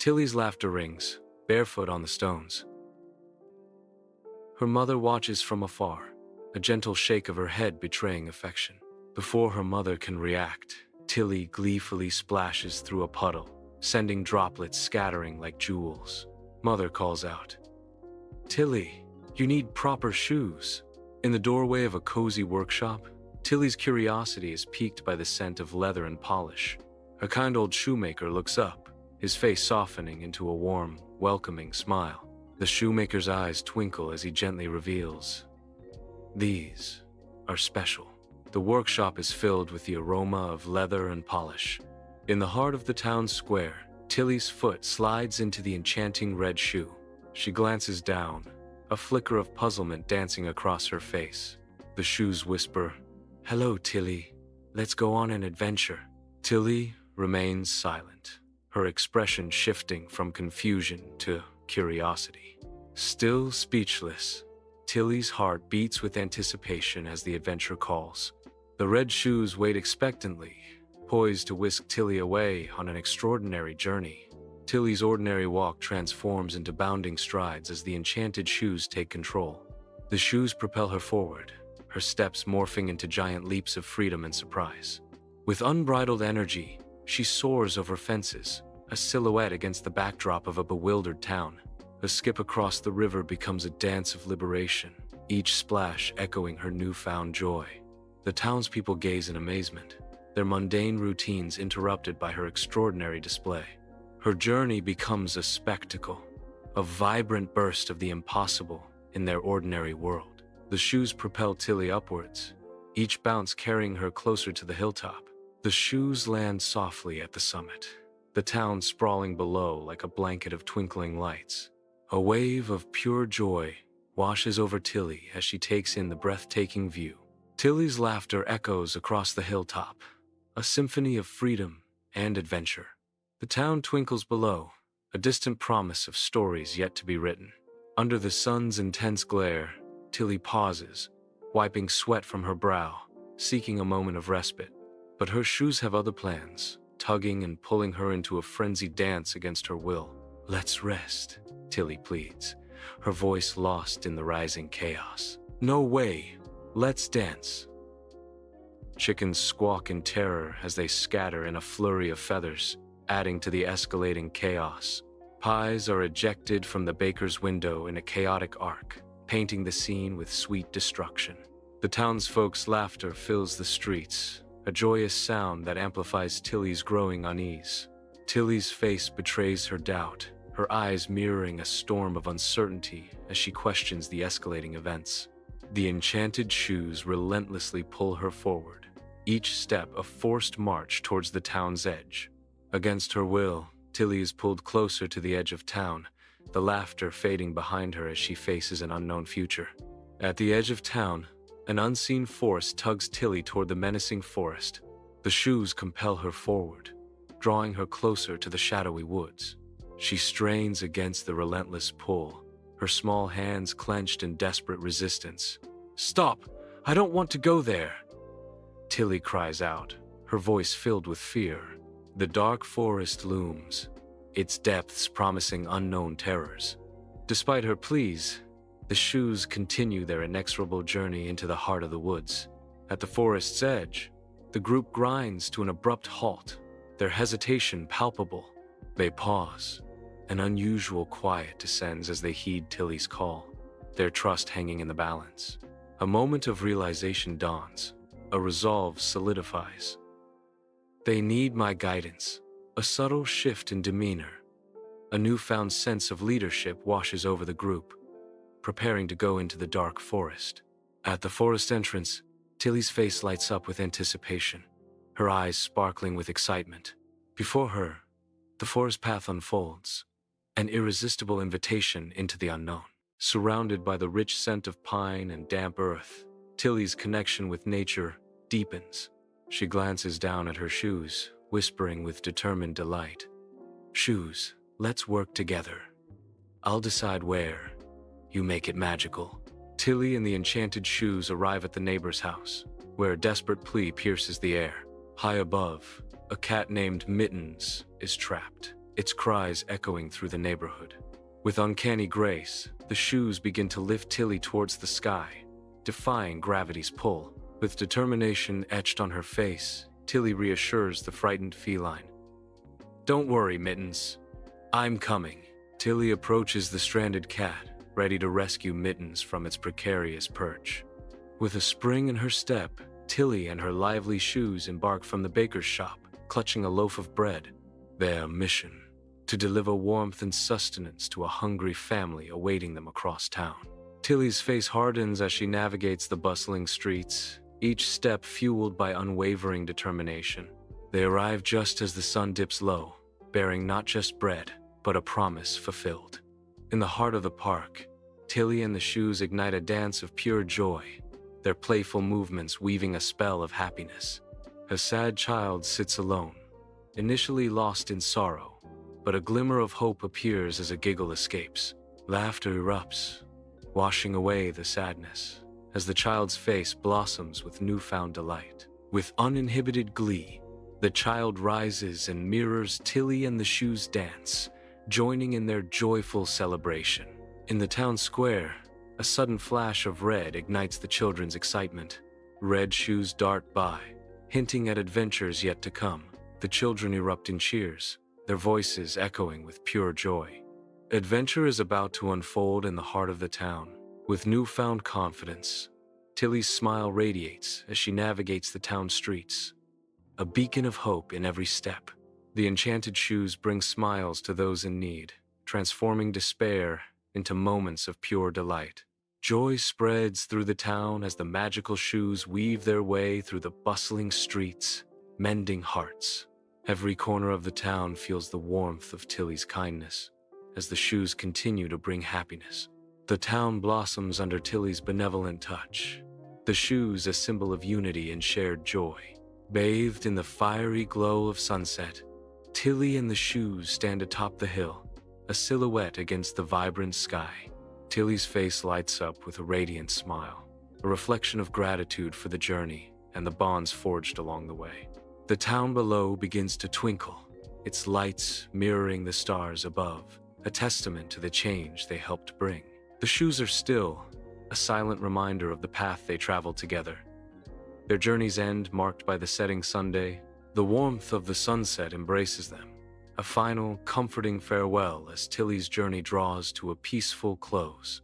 Tilly's laughter rings, barefoot on the stones. Her mother watches from afar, a gentle shake of her head betraying affection. Before her mother can react, Tilly gleefully splashes through a puddle, sending droplets scattering like jewels. Mother calls out, "Tilly, you need proper shoes." In the doorway of a cozy workshop, Tilly's curiosity is piqued by the scent of leather and polish. A kind old shoemaker looks up, his face softening into a warm, welcoming smile. The shoemaker's eyes twinkle as he gently reveals, "These are special." The workshop is filled with the aroma of leather and polish. In the heart of the town square, Tilly's foot slides into the enchanting red shoe. She glances down, a flicker of puzzlement dancing across her face. The shoes whisper, "Hello, Tilly. Let's go on an adventure." Tilly remains silent, her expression shifting from confusion to curiosity. Still speechless, Tilly's heart beats with anticipation as the adventure calls. The red shoes wait expectantly, poised to whisk Tilly away on an extraordinary journey. Tilly's ordinary walk transforms into bounding strides as the enchanted shoes take control. The shoes propel her forward, her steps morphing into giant leaps of freedom and surprise. With unbridled energy, she soars over fences, a silhouette against the backdrop of a bewildered town. A skip across the river becomes a dance of liberation, each splash echoing her newfound joy. The townspeople gaze in amazement, their mundane routines interrupted by her extraordinary display. Her journey becomes a spectacle, a vibrant burst of the impossible in their ordinary world. The shoes propel Tilly upwards, each bounce carrying her closer to the hilltop. The shoes land softly at the summit, the town sprawling below like a blanket of twinkling lights. A wave of pure joy washes over Tilly as she takes in the breathtaking view. Tilly's laughter echoes across the hilltop, a symphony of freedom and adventure. The town twinkles below, a distant promise of stories yet to be written. Under the sun's intense glare, Tilly pauses, wiping sweat from her brow, seeking a moment of respite. But her shoes have other plans, tugging and pulling her into a frenzied dance against her will. "Let's rest," Tilly pleads, her voice lost in the rising chaos. "No way, let's dance." Chickens squawk in terror as they scatter in a flurry of feathers, adding to the escalating chaos. Pies are ejected from the baker's window in a chaotic arc, painting the scene with sweet destruction. The townsfolk's laughter fills the streets, a joyous sound that amplifies Tilly's growing unease. Tilly's face betrays her doubt, her eyes mirroring a storm of uncertainty as she questions the escalating events. The enchanted shoes relentlessly pull her forward, each step a forced march towards the town's edge. Against her will, Tilly is pulled closer to the edge of town, the laughter fading behind her as she faces an unknown future. At the edge of town, an unseen force tugs Tilly toward the menacing forest. The shoes compel her forward, drawing her closer to the shadowy woods. She strains against the relentless pull, her small hands clenched in desperate resistance. "Stop! I don't want to go there!" Tilly cries out, her voice filled with fear. The dark forest looms, its depths promising unknown terrors. Despite her pleas, the shoes continue their inexorable journey into the heart of the woods. At the forest's edge, the group grinds to an abrupt halt, their hesitation palpable. They pause. An unusual quiet descends as they heed Tilly's call, their trust hanging in the balance. A moment of realization dawns, a resolve solidifies. They need my guidance. A subtle shift in demeanor, a newfound sense of leadership washes over the group, preparing to go into the dark forest. At the forest entrance, Tilly's face lights up with anticipation, her eyes sparkling with excitement. Before her, the forest path unfolds, an irresistible invitation into the unknown. Surrounded by the rich scent of pine and damp earth, Tilly's connection with nature deepens. She glances down at her shoes, whispering with determined delight, "Shoes, let's work together. I'll decide where. You make it magical." Tilly and the enchanted shoes arrive at the neighbor's house, where a desperate plea pierces the air. High above, a cat named Mittens is trapped. its cries echoing through the neighborhood. With uncanny grace, the shoes begin to lift Tilly towards the sky, defying gravity's pull. With determination etched on her face, Tilly reassures the frightened feline. "Don't worry, Mittens. I'm coming." Tilly approaches the stranded cat, ready to rescue Mittens from its precarious perch. With a spring in her step, Tilly and her lively shoes embark from the baker's shop, clutching a loaf of bread. Their mission: to deliver warmth and sustenance to a hungry family awaiting them across town. Tilly's face hardens as she navigates the bustling streets, each step fueled by unwavering determination. They arrive just as the sun dips low, bearing not just bread, but a promise fulfilled. In the heart of the park, Tilly and the shoes ignite a dance of pure joy, their playful movements weaving a spell of happiness. A sad child sits alone, initially lost in sorrow, but a glimmer of hope appears as a giggle escapes. Laughter erupts, washing away the sadness, as the child's face blossoms with newfound delight. With uninhibited glee, the child rises and mirrors Tilly and the shoes' dance, joining in their joyful celebration. In the town square, a sudden flash of red ignites the children's excitement. Red shoes dart by, hinting at adventures yet to come. The children erupt in cheers, their voices echoing with pure joy. Adventure is about to unfold in the heart of the town. With newfound confidence, Tilly's smile radiates as she navigates the town streets, a beacon of hope in every step. The enchanted shoes bring smiles to those in need, transforming despair into moments of pure delight. Joy spreads through the town as the magical shoes weave their way through the bustling streets, mending hearts. Every corner of the town feels the warmth of Tilly's kindness, as the shoes continue to bring happiness. The town blossoms under Tilly's benevolent touch, the shoes a symbol of unity and shared joy. Bathed in the fiery glow of sunset, Tilly and the shoes stand atop the hill, a silhouette against the vibrant sky. Tilly's face lights up with a radiant smile, a reflection of gratitude for the journey and the bonds forged along the way. The town below begins to twinkle, its lights mirroring the stars above, a testament to the change they helped bring. The shoes are still, a silent reminder of the path they traveled together. Their journey's end marked by the setting Sunday, the warmth of the sunset embraces them, a final, comforting farewell as Tilly's journey draws to a peaceful close.